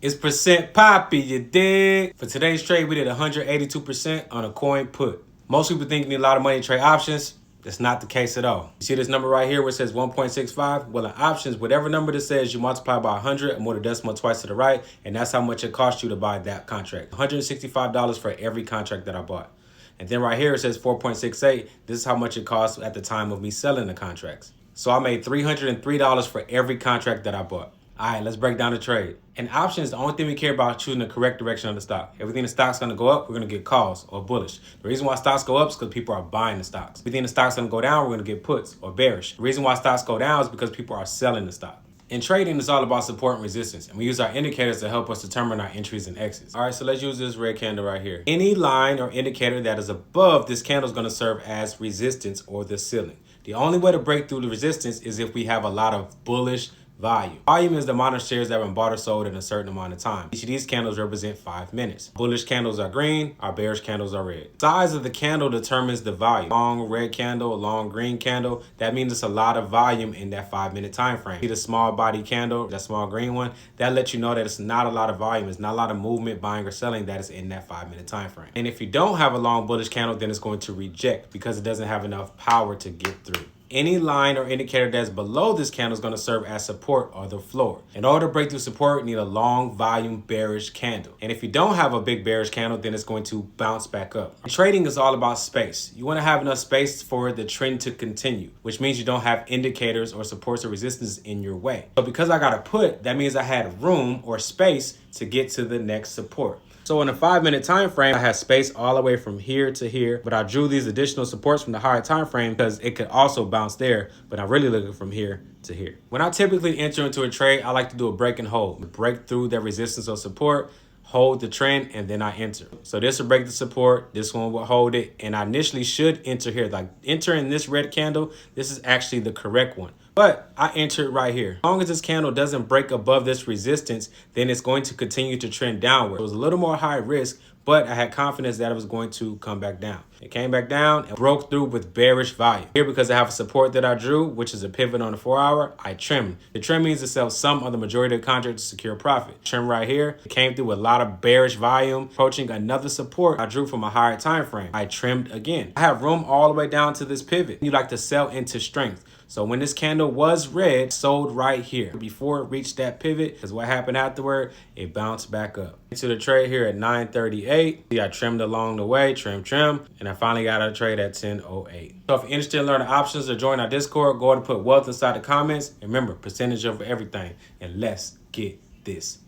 It's percent poppy, you dig? For today's trade, we did 182% on a coin put. Most people think you need a lot of money to trade options. That's not the case at all. You see this number right here where it says 1.65? Well, in options, whatever number that says, you multiply by 100 and move the decimal twice to the right, and that's how much it costs you to buy that contract. $165 for every contract that I bought. And then right here it says 4.68. This is how much it costs at the time of me selling the contracts. So I made $303 for every contract that I bought. All right, let's break down the trade. In options, the only thing we care about is choosing the correct direction of the stock. Everything the stock's gonna go up, we're gonna get calls or bullish. The reason why stocks go up is because people are buying the stocks. Everything the stock's gonna go down, we're gonna get puts or bearish. The reason why stocks go down is because people are selling the stock. In trading, it's all about support and resistance, and we use our indicators to help us determine our entries and exits. All right, so let's use this red candle right here. Any line or indicator that is above this candle is going to serve as resistance or the ceiling. The only way to break through the resistance is if we have a lot of bullish volume. Volume is the amount of shares that have been bought or sold in a certain amount of time. Each of these candles represent 5 minutes. Bullish candles are green, our bearish candles are red. Size of the candle determines the volume. Long red candle, long green candle, that means it's a lot of volume in that 5-minute time frame. See the small body candle, that small green one, that lets you know that it's not a lot of volume, it's not a lot of movement, buying or selling that is in that 5-minute time frame. And if you don't have a long bullish candle, then it's going to reject because it doesn't have enough power to get through. Any line or indicator that's below this candle is going to serve as support or the floor. In order to break through support, you need a long volume bearish candle. And if you don't have a big bearish candle, then it's going to bounce back up. Trading is all about space. You want to have enough space for the trend to continue, which means you don't have indicators or supports or resistance in your way. So because I got a put, that means I had room or space to get to the next support. So in a 5-minute time frame, I had space all the way from here to here, but I drew these additional supports from the higher time frame because it could also bounce there, but I'm really looking from here to here. When I typically enter into a trade, I like to do a break and hold, break through that resistance or support, hold the trend, and then I enter. So this will break the support, this one will hold it, and I initially should enter here. Like entering this red candle, this is actually the correct one. But I entered right here. As long as this candle doesn't break above this resistance, then it's going to continue to trend downward. It was a little more high risk, but I had confidence that it was going to come back down. It came back down and broke through with bearish volume. Here, because I have a support that I drew, which is a pivot on the 4-hour, I trimmed. The trim means to sell some of the majority of the contract to secure profit. Trim right here, it came through with a lot of bearish volume, approaching another support I drew from a higher time frame. I trimmed again. I have room all the way down to this pivot. You like to sell into strength. So when this candle was red, sold right here before it reached that pivot, because what happened afterward, it bounced back up. Into the trade here at 9:38. See, I trimmed along the way, trim, and I finally got a trade at 10:08. So if you're interested in learning options or join our Discord, go ahead and put wealth inside the comments. And remember, percentage over everything. And let's get this